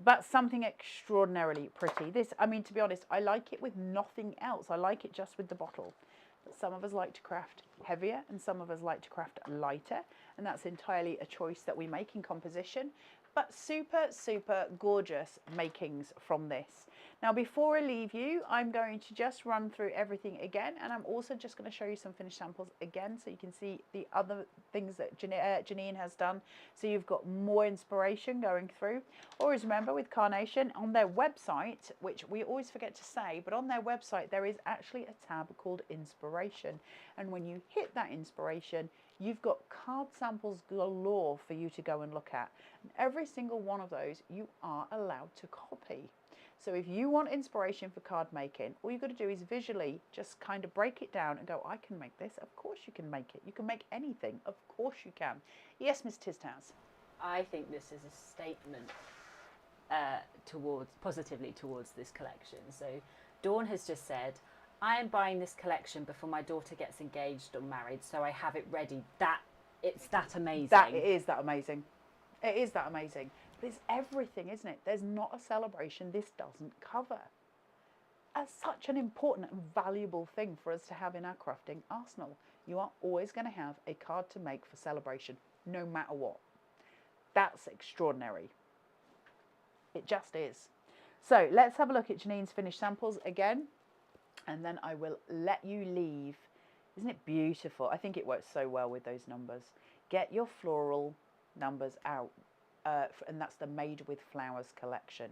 [SPEAKER 1] But something extraordinarily pretty. This, I mean, to be honest, I like it with nothing else. I like it just with the bottle. But some of us like to craft heavier and some of us like to craft lighter. And that's entirely a choice that we make in composition. But super, super gorgeous makings from this. Now, before I leave you, I'm going to just run through everything again. And I'm also just going to show you some finished samples again so you can see the other things that Janine has done. So you've got more inspiration going through. Always remember with Carnation, on their website, which we always forget to say, but on their website, there is actually a tab called Inspiration. And when you hit that inspiration, you've got card samples galore for you to go and look at. And every single one of those you are allowed to copy. So if you want inspiration for card making, all you've got to do is visually just kind of break it down and go, I can make this. Of course you can make it. You can make anything. Of course you can. Yes, Miss Tiztaz.
[SPEAKER 2] I think this is a statement positively towards this collection. So Dawn has just said, I am buying this collection before my daughter gets engaged or married, so I have it ready. It's that amazing.
[SPEAKER 1] It is that amazing. It is that amazing. But it's everything, isn't it? There's not a celebration this doesn't cover. As such an important and valuable thing for us to have in our crafting arsenal. You are always going to have a card to make for celebration, no matter what. That's extraordinary. It just is. So let's have a look at Janine's finished samples again, and then I will let you leave. Isn't it beautiful? I think it works so well with those numbers. Get your floral numbers out, and that's the Made with Flowers collection.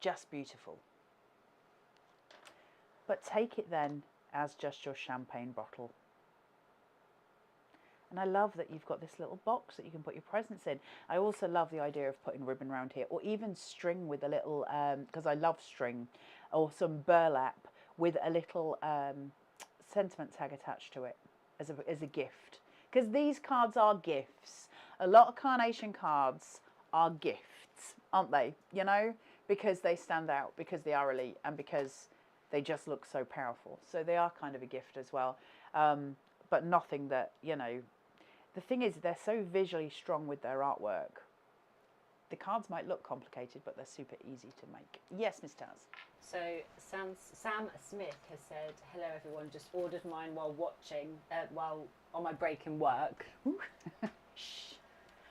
[SPEAKER 1] Just beautiful. But take it then as just your champagne bottle. And I love that you've got this little box that you can put your presents in. I also love the idea of putting ribbon around here, or even string with a little, because I love string, or some burlap with a little sentiment tag attached to it as a gift. Because these cards are gifts. A lot of Carnation cards are gifts, aren't they? You know, because they stand out, because they are elite, and because they just look so powerful. So they are kind of a gift as well. But nothing that, you know, the thing is, they're so visually strong with their artwork. The cards might look complicated, but they're super easy to make. Yes, Miss Taz.
[SPEAKER 2] So Sam Smith has said, hello everyone, just ordered mine while on my break in work.
[SPEAKER 1] Shh.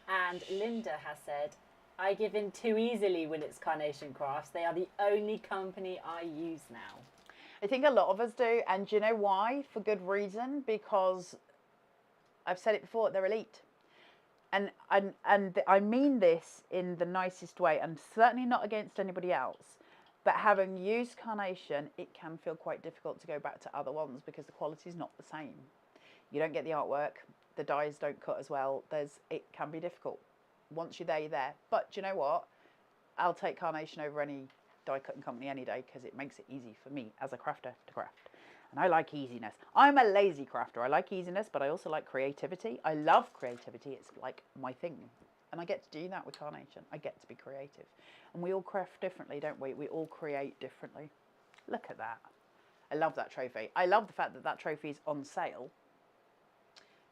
[SPEAKER 2] And Linda has said, I give in too easily when it's Carnation Crafts. They are the only company I use now.
[SPEAKER 1] I think a lot of us do, and do you know why? For good reason, because I've said it before, they're elite. And I mean this in the nicest way, and certainly not against anybody else. But having used Carnation, it can feel quite difficult to go back to other ones because the quality is not the same. You don't get the artwork, the dies don't cut as well. It can be difficult. Once you're there, you're there. But do you know what? I'll take Carnation over any die cutting company any day because it makes it easy for me as a crafter to craft. And I like easiness. I'm a lazy crafter. I like easiness, but I also like creativity. I love creativity. It's like my thing. And I get to do that with Carnation. I get to be creative. And we all craft differently, don't we? We all create differently. Look at that. I love that trophy. I love the fact that that trophy is on sale.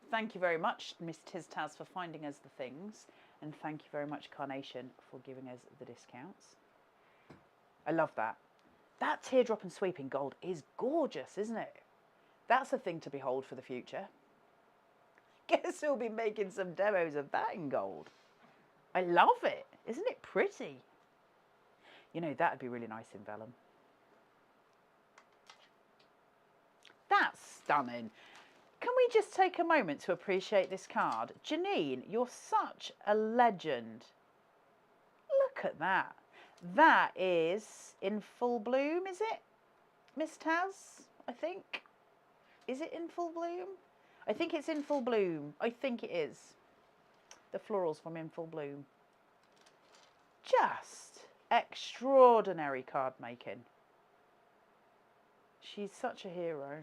[SPEAKER 1] Thank you very much, Miss Tiztaz, for finding us the things. And thank you very much, Carnation, for giving us the discounts. I love that. That teardrop and sweep in gold is gorgeous, isn't it? That's a thing to behold for the future. Guess we'll be making some demos of that in gold. I love it. Isn't it pretty? You know, that would be really nice in vellum. That's stunning. Can we just take a moment to appreciate this card? Janine, you're such a legend. Look at that. That is in full bloom, is it? Miss Taz, I think. Is it in full bloom? I think it's in full bloom. I think it is. The florals from In Full Bloom. Just extraordinary card making. She's such a hero.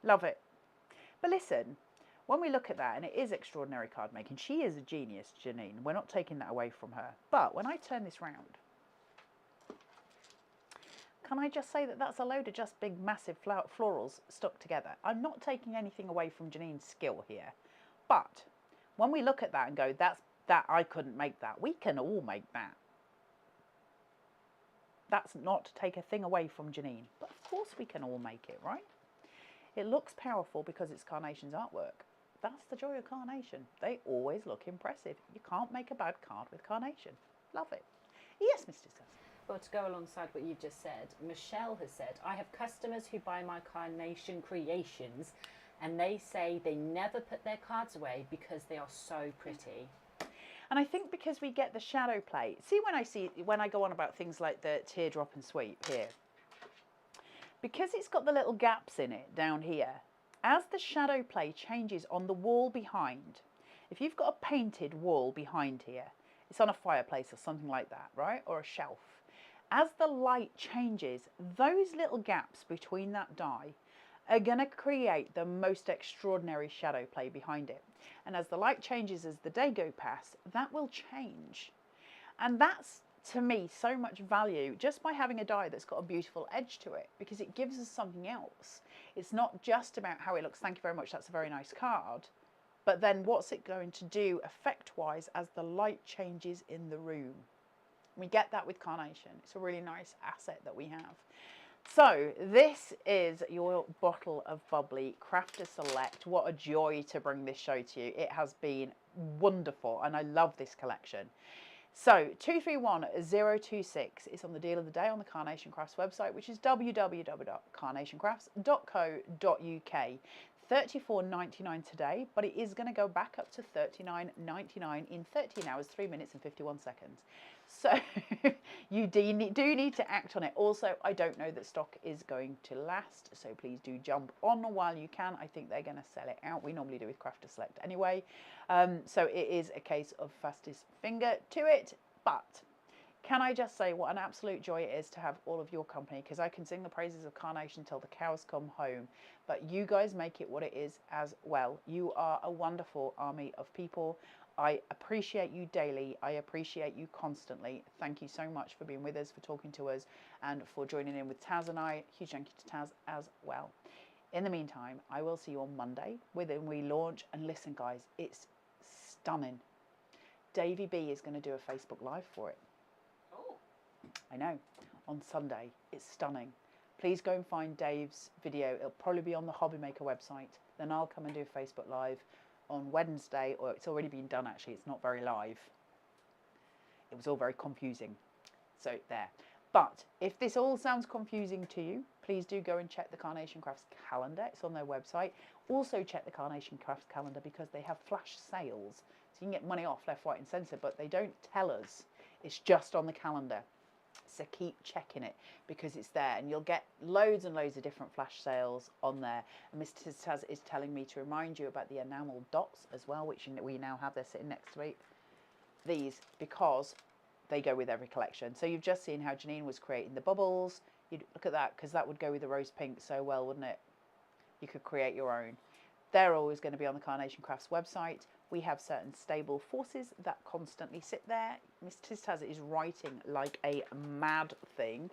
[SPEAKER 1] Love it. But listen, when we look at that, and it is extraordinary card making, she is a genius, Janine. We're not taking that away from her. But when I turn this round, can I just say that that's a load of just big, massive florals stuck together? I'm not taking anything away from Janine's skill here. But when we look at that and go, that I couldn't make that. We can all make that. That's not to take a thing away from Janine. But of course we can all make it, right? It looks powerful because it's Carnation's artwork. That's the joy of Carnation. They always look impressive. You can't make a bad card with Carnation. Love it. Yes, Mr. Sass.
[SPEAKER 2] Well, to go alongside what you've just said, Michelle has said, I have customers who buy my Carnation creations and they say they never put their cards away because they are so pretty.
[SPEAKER 1] And I think because we get the shadow play. See, when I go on about things like the teardrop and sweep here, because it's got the little gaps in it down here, as the shadow play changes on the wall behind, if you've got a painted wall behind here, it's on a fireplace or something like that, right? Or a shelf. as the light changes, those little gaps between that dye are going to create the most extraordinary shadow play behind it. And as the light changes as the day goes past, that will change. And that's, to me, so much value just by having a die that's got a beautiful edge to it, because it gives us something else. It's not just about how it looks. Thank you very much, that's a very nice card. But then what's it going to do effect-wise as the light changes in the room? We get that with Carnation. It's a really nice asset that we have. So this is your bottle of Bubbly Crafter Select. What a joy to bring this show to you. It has been wonderful and I love this collection. So 231026 is on the deal of the day on the Carnation Crafts website, which is www.carnationcrafts.co.uk. $34.99 today, but it is going to go back up to $39.99 in 13 hours, 3 minutes and 51 seconds. So you do need to act on it. Also, I don't know that stock is going to last, so please do jump on while you can. I think they're going to sell it out. We normally do with Crafter Select anyway. So it is a case of fastest finger to it, but can I just say what an absolute joy it is to have all of your company, because I can sing the praises of Carnation till the cows come home, but you guys make it what it is as well. You are a wonderful army of people. I appreciate you daily. I appreciate you constantly. Thank you so much for being with us, for talking to us, and for joining in with Taz and I. Huge thank you to Taz as well. In the meantime, I will see you on Monday when we launch. And listen, guys, it's stunning. Davey B is going to do a Facebook Live for it.
[SPEAKER 2] Oh.
[SPEAKER 1] I know. On Sunday. It's stunning. Please go and find Dave's video. It'll probably be on the Hobby Maker website. Then I'll come and do a Facebook Live on Wednesday, or it's already been done actually. It's not very live. It was all very confusing. So there. But if this all sounds confusing to you, please do go and check the Carnation Crafts calendar. It's on their website. Also check the Carnation Crafts calendar because they have flash sales. So you can get money off left, right and centre, but they don't tell us. It's just on the calendar. So keep checking it because it's there and you'll get loads and loads of different flash sales on there. And Mr. Taz is telling me to remind you about the enamel dots as well, which we now have. They're sitting next to me. These, because they go with every collection. So you've just seen how Janine was creating the bubbles. You'd look at that, because that would go with the rose pink so well, wouldn't it? You could create your own. They're always going to be on the Carnation Crafts website. We have certain stable forces that constantly sit there. Miss Tiz Taz is writing like a mad thing.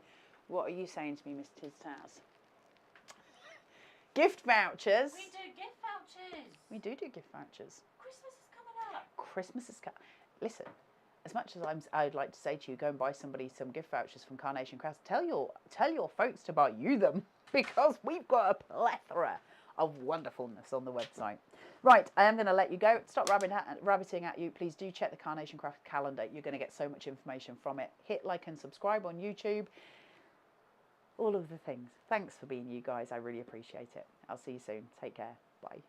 [SPEAKER 1] What are you saying to me, Miss Tiz Taz? Gift vouchers.
[SPEAKER 2] We do gift vouchers.
[SPEAKER 1] We do gift vouchers.
[SPEAKER 2] Christmas is coming up.
[SPEAKER 1] Christmas is coming. Listen, as much as I'd like to say to you, go and buy somebody some gift vouchers from Carnation Crafts. Tell your folks to buy you them, because we've got a plethora of wonderfulness on the website. Right, I am going to let you go. Stop rabbiting at you. Please do check the Carnation Craft calendar. You're going to get so much information from it. Hit like and subscribe on YouTube. All of the things. Thanks for being you guys. I really appreciate it. I'll see you soon. Take care. Bye.